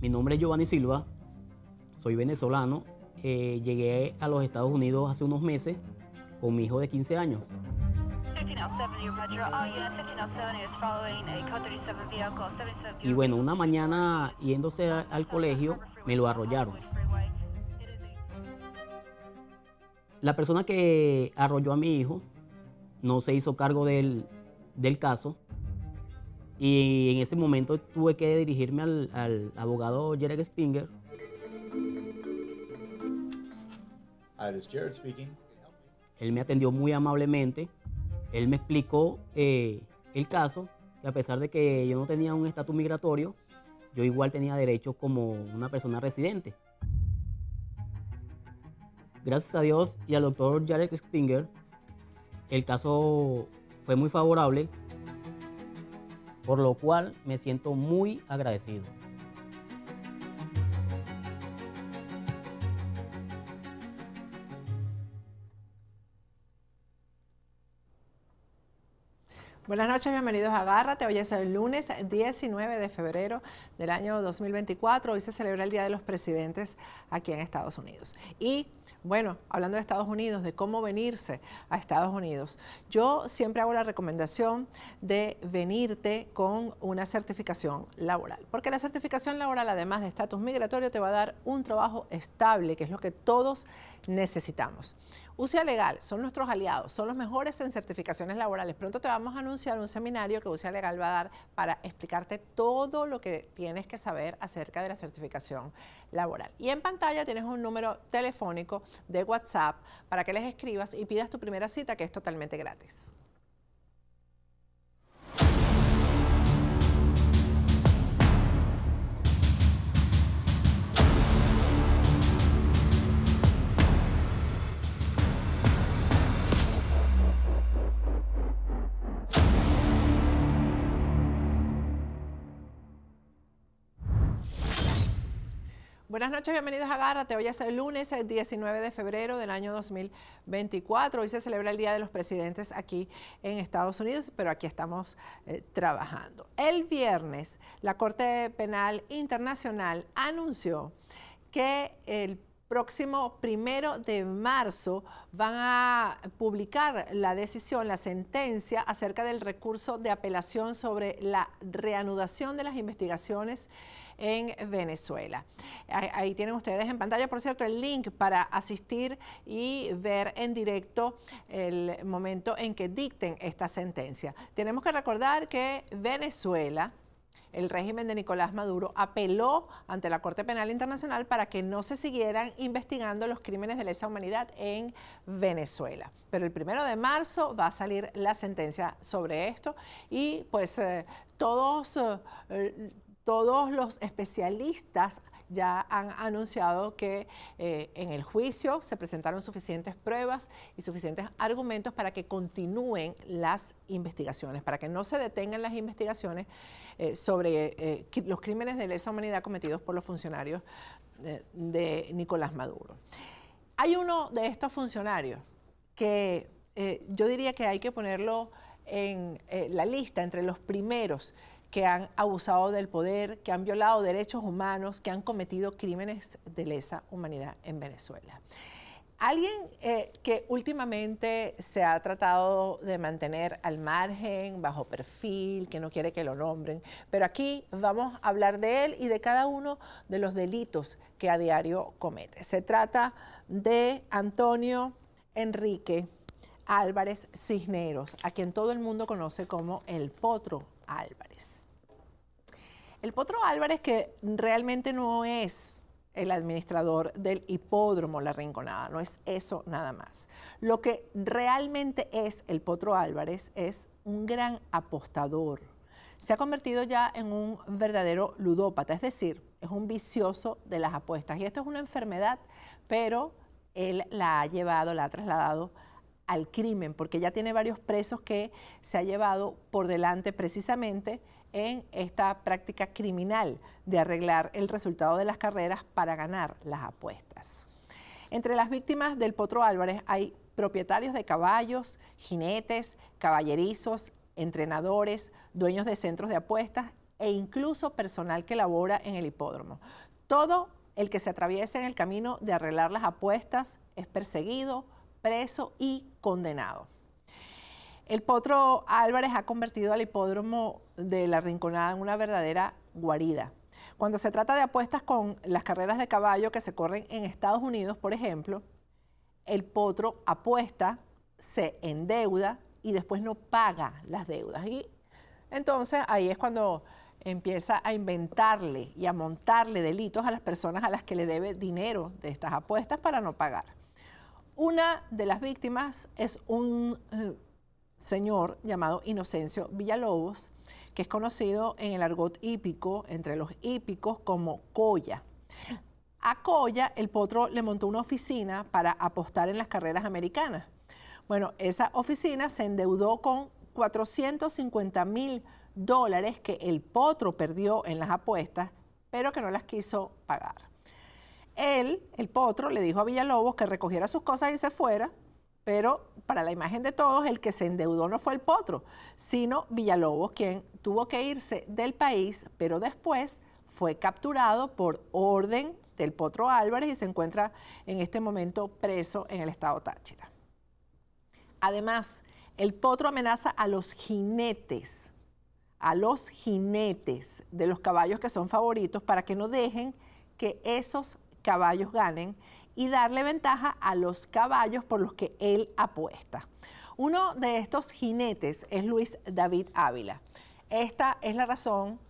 Mi nombre es Giovanni Silva, soy venezolano. Llegué a los Estados Unidos hace unos meses con mi hijo de 15 años. Y bueno, una mañana yéndose al colegio, me lo arrollaron. La persona que arrolló a mi hijo no se hizo cargo del caso, y en ese momento tuve que dirigirme al abogado Jared Spinger. Hi, this is Jared speaking. Él me atendió muy amablemente. Él me explicó el caso, que a pesar de que yo no tenía un estatus migratorio, yo igual tenía derechos como una persona residente. Gracias a Dios y al doctor Jared Spinger, el caso fue muy favorable, por lo cual me siento muy agradecido. Buenas noches, bienvenidos a Agárrate. Hoy es el lunes 19 de febrero del año 2024. Hoy se celebra el Día de los Presidentes aquí en Estados Unidos. Y bueno, hablando de Estados Unidos, de cómo venirse a Estados Unidos, yo siempre hago la recomendación de venirte con una certificación laboral. Porque la certificación laboral, además de estatus migratorio, te va a dar un trabajo estable, que es lo que todos necesitamos. UCIA Legal son nuestros aliados, son los mejores en certificaciones laborales. Pronto te vamos a anunciar un seminario que UCIA Legal va a dar para explicarte todo lo que tienes que saber acerca de la certificación laboral. Y en pantalla tienes un número telefónico de WhatsApp para que les escribas y pidas tu primera cita, que es totalmente gratis. Buenas noches, bienvenidos a Agárrate. Hoy es el lunes, el 19 de febrero del año 2024. Hoy se celebra el Día de los Presidentes aquí en Estados Unidos, pero aquí estamos trabajando. El viernes, la Corte Penal Internacional anunció que el próximo 1 de marzo van a publicar la decisión, la sentencia acerca del recurso de apelación sobre la reanudación de las investigaciones en Venezuela. Ahí tienen ustedes en pantalla, por cierto, el link para asistir y ver en directo el momento en que dicten esta sentencia. Tenemos que recordar que Venezuela, el régimen de Nicolás Maduro, apeló ante la Corte Penal Internacional para que no se siguieran investigando los crímenes de lesa humanidad en Venezuela. Pero el 1 de marzo va a salir la sentencia sobre esto y pues todos los especialistas ya han anunciado que en el juicio se presentaron suficientes pruebas y suficientes argumentos para que continúen las investigaciones, para que no se detengan las investigaciones sobre los crímenes de lesa humanidad cometidos por los funcionarios de Nicolás Maduro. Hay uno de estos funcionarios que yo diría que hay que ponerlo en la lista entre los primeros que han abusado del poder, que han violado derechos humanos, que han cometido crímenes de lesa humanidad en Venezuela. Alguien que últimamente se ha tratado de mantener al margen, bajo perfil, que no quiere que lo nombren, pero aquí vamos a hablar de él y de cada uno de los delitos que a diario comete. Se trata de Antonio Enrique Álvarez Cisneros, a quien todo el mundo conoce como el Potro Álvarez. El Potro Álvarez, que realmente no es el administrador del hipódromo La Rinconada, no es eso nada más. Lo que realmente es el Potro Álvarez es un gran apostador. Se ha convertido ya en un verdadero ludópata, es decir, es un vicioso de las apuestas. Y esto es una enfermedad, pero él la ha llevado, la ha trasladado al crimen, porque ya tiene varios presos que se ha llevado por delante precisamente en esta práctica criminal de arreglar el resultado de las carreras para ganar las apuestas. Entre las víctimas del Potro Álvarez hay propietarios de caballos, jinetes, caballerizos, entrenadores, dueños de centros de apuestas e incluso personal que labora en el hipódromo. Todo el que se atraviese en el camino de arreglar las apuestas es perseguido, preso y condenado. El Potro Álvarez ha convertido al hipódromo de La Rinconada en una verdadera guarida. Cuando se trata de apuestas con las carreras de caballo que se corren en Estados Unidos, por ejemplo, el Potro apuesta, se endeuda y después no paga las deudas. Y entonces ahí es cuando empieza a inventarle y a montarle delitos a las personas a las que le debe dinero de estas apuestas para no pagar. Una de las víctimas es un señor llamado Inocencio Villalobos, que es conocido en el argot hípico, entre los hípicos, como Coya. A Coya, el Potro le montó una oficina para apostar en las carreras americanas. Bueno, esa oficina se endeudó con $450,000 que el Potro perdió en las apuestas, pero que no las quiso pagar. Él, el Potro, le dijo a Villalobos que recogiera sus cosas y se fuera, pero para la imagen de todos, el que se endeudó no fue el Potro, sino Villalobos, quien tuvo que irse del país, pero después fue capturado por orden del Potro Álvarez y se encuentra en este momento preso en el estado Táchira. Además, el Potro amenaza a los jinetes de los caballos que son favoritos para que no dejen que esos caballos ganen y darle ventaja a los caballos por los que él apuesta. Uno de estos jinetes es Luis David Ávila. Esta es la razón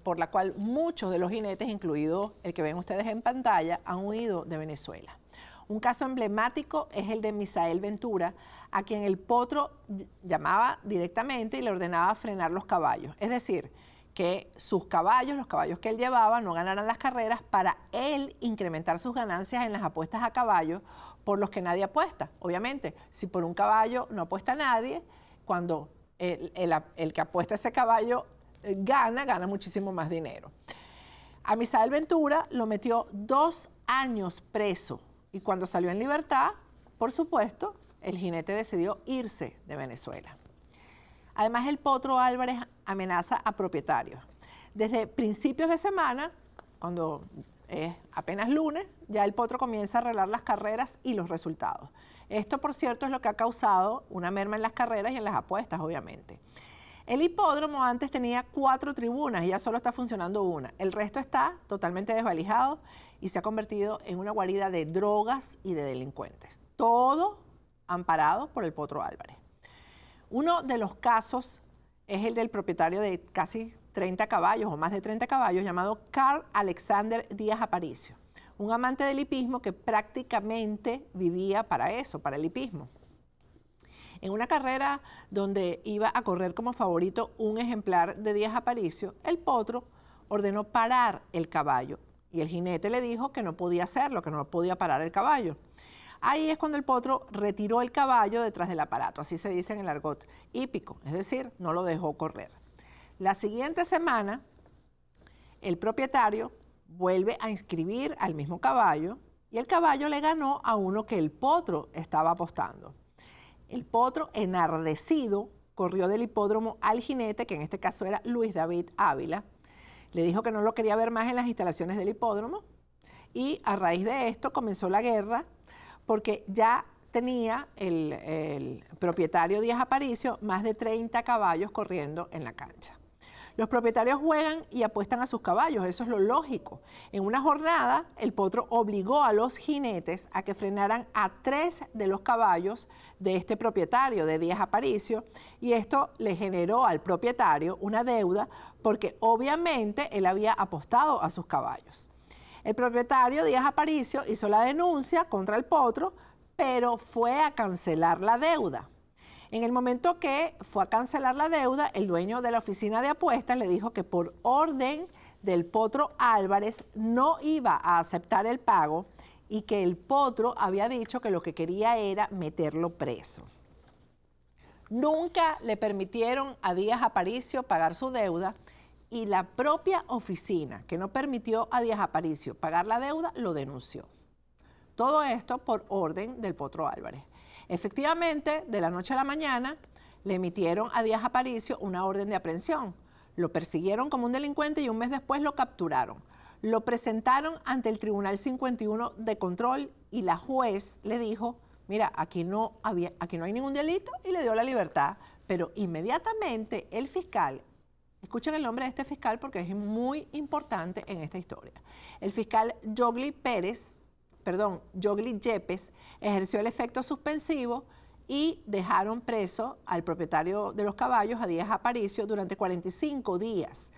por la cual muchos de los jinetes, incluido el que ven ustedes en pantalla, han huido de Venezuela. Un caso emblemático es el de Misael Ventura, a quien el Potro llamaba directamente y le ordenaba frenar los caballos. Es decir, que sus caballos, los caballos que él llevaba, no ganaran las carreras para él incrementar sus ganancias en las apuestas a caballo por los que nadie apuesta. Obviamente, si por un caballo no apuesta nadie, cuando el que apuesta ese caballo gana muchísimo más dinero. A Misael Ventura lo metió 2 años preso y cuando salió en libertad, por supuesto, el jinete decidió irse de Venezuela. Además, el Potro Álvarez amenaza a propietarios. Desde principios de semana, cuando es apenas lunes, ya el Potro comienza a arreglar las carreras y los resultados. Esto, por cierto, es lo que ha causado una merma en las carreras y en las apuestas, obviamente. El hipódromo antes tenía 4 tribunas y ya solo está funcionando una. El resto está totalmente desvalijado y se ha convertido en una guarida de drogas y de delincuentes. Todo amparado por el Potro Álvarez. Uno de los casos es el del propietario de casi 30 caballos o más de 30 caballos llamado Carl Alexander Díaz Aparicio, un amante del hipismo que prácticamente vivía para eso, para el hipismo. En una carrera donde iba a correr como favorito un ejemplar de Díaz Aparicio, el Potro ordenó parar el caballo y el jinete le dijo que no podía hacerlo, que no podía parar el caballo. Ahí es cuando el Potro retiró el caballo detrás del aparato, así se dice en el argot hípico, es decir, no lo dejó correr. La siguiente semana, el propietario vuelve a inscribir al mismo caballo y el caballo le ganó a uno que el Potro estaba apostando. El Potro, enardecido, corrió del hipódromo al jinete, que en este caso era Luis David Ávila. Le dijo que no lo quería ver más en las instalaciones del hipódromo y a raíz de esto comenzó la guerra porque ya tenía el propietario Díaz Aparicio más de 30 caballos corriendo en la cancha. Los propietarios juegan y apuestan a sus caballos, eso es lo lógico. En una jornada, el Potro obligó a los jinetes a que frenaran a 3 de los caballos de este propietario, de Díaz Aparicio, y esto le generó al propietario una deuda porque obviamente él había apostado a sus caballos. El propietario Díaz Aparicio hizo la denuncia contra el Potro, pero fue a cancelar la deuda. En el momento que fue a cancelar la deuda, el dueño de la oficina de apuestas le dijo que por orden del Potro Álvarez no iba a aceptar el pago y que el Potro había dicho que lo que quería era meterlo preso. Nunca le permitieron a Díaz Aparicio pagar su deuda y la propia oficina que no permitió a Díaz Aparicio pagar la deuda lo denunció. Todo esto por orden del Potro Álvarez. Efectivamente, de la noche a la mañana, le emitieron a Díaz Aparicio una orden de aprehensión. Lo persiguieron como un delincuente y un mes después lo capturaron. Lo presentaron ante el Tribunal 51 de control y la juez le dijo, mira, aquí no hay ningún delito, y le dio la libertad. Pero inmediatamente el fiscal, escuchen el nombre de este fiscal porque es muy importante en esta historia. El fiscal Yogli Yepes ejerció el efecto suspensivo y dejaron preso al propietario de los caballos, a Díaz Aparicio, durante 45 días.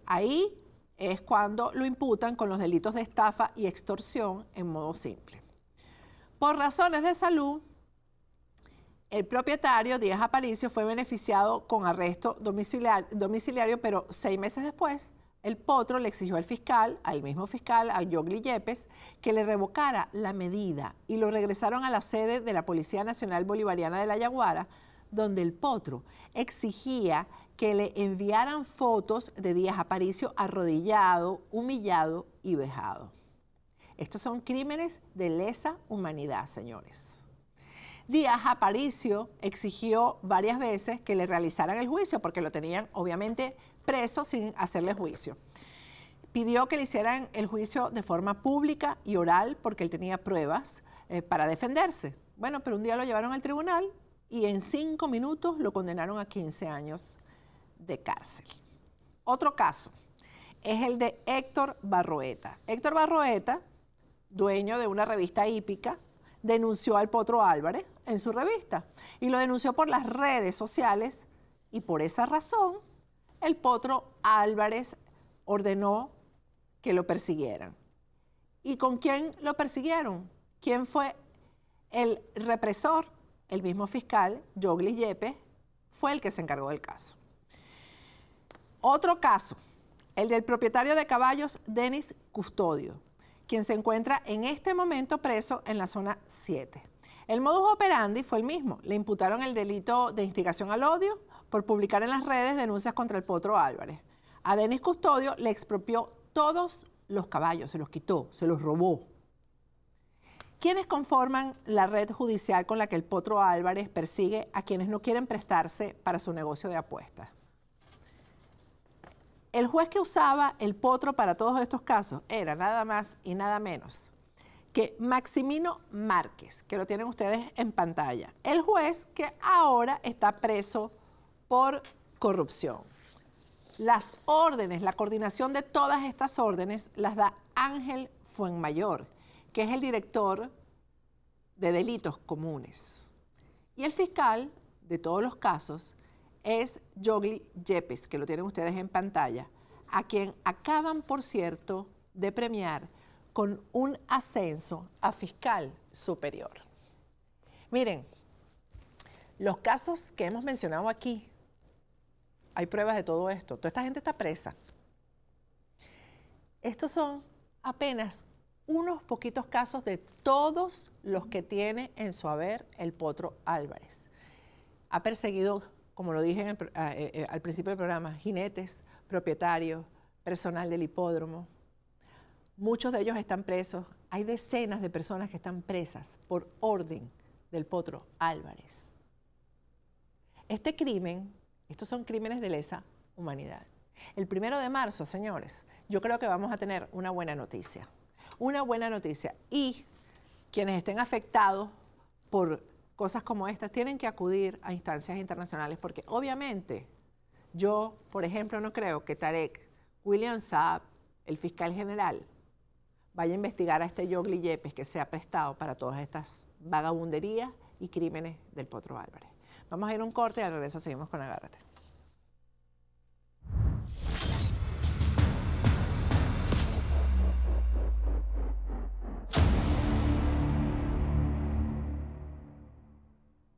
Ahí es cuando lo imputan con los delitos de estafa y extorsión en modo simple. Por razones de salud, el propietario, Díaz Aparicio, fue beneficiado con arresto domiciliario, pero 6 meses después, el potro le exigió al mismo fiscal, a Yogli Yepes, que le revocara la medida y lo regresaron a la sede de la Policía Nacional Bolivariana de La Yaguara, donde el potro exigía que le enviaran fotos de Díaz Aparicio arrodillado, humillado y vejado. Estos son crímenes de lesa humanidad, señores. Díaz Aparicio exigió varias veces que le realizaran el juicio porque lo tenían obviamente preso sin hacerle juicio. Pidió que le hicieran el juicio de forma pública y oral porque él tenía pruebas para defenderse. Bueno, pero un día lo llevaron al tribunal y en 5 minutos lo condenaron a 15 años de cárcel. Otro caso es el de Héctor Barroeta. Héctor Barroeta, dueño de una revista hípica, denunció al Potro Álvarez en su revista y lo denunció por las redes sociales y por esa razón el Potro Álvarez ordenó que lo persiguieran. ¿Y con quién lo persiguieron? ¿Quién fue el represor? El mismo fiscal, Yogli Yepes, fue el que se encargó del caso. Otro caso, el del propietario de caballos, Denis Custodio, quien se encuentra en este momento preso en la zona 7. El modus operandi fue el mismo. Le imputaron el delito de instigación al odio por publicar en las redes denuncias contra el Potro Álvarez. A Denis Custodio le expropió todos los caballos, se los quitó, se los robó. ¿Quiénes conforman la red judicial con la que el Potro Álvarez persigue a quienes no quieren prestarse para su negocio de apuestas? El juez que usaba el Potro para todos estos casos era nada más y nada menos que Maximino Márquez, que lo tienen ustedes en pantalla. El juez que ahora está preso por corrupción. Las órdenes, la coordinación de todas estas órdenes las da Ángel Fuenmayor, que es el director de delitos comunes. Y el fiscal de todos los casos es Yogli Yepes, que lo tienen ustedes en pantalla, a quien acaban, por cierto, de premiar con un ascenso a fiscal superior. Miren, los casos que hemos mencionado aquí, hay pruebas de todo esto. Toda esta gente está presa. Estos son apenas unos poquitos casos de todos los que tiene en su haber el Potro Álvarez. Ha perseguido, como lo dije al principio del programa, jinetes, propietarios, personal del hipódromo. Muchos de ellos están presos. Hay decenas de personas que están presas por orden del Potro Álvarez. Este crimen, estos son crímenes de lesa humanidad. El 1 de marzo, señores, yo creo que vamos a tener una buena noticia. Una buena noticia. Y quienes estén afectados por cosas como estas tienen que acudir a instancias internacionales porque obviamente yo, por ejemplo, no creo que Tarek William Saab, el fiscal general, vaya a investigar a este Yogli Yepes que se ha prestado para todas estas vagabunderías y crímenes del Potro Álvarez. Vamos a ir a un corte y al regreso seguimos con Agárrate.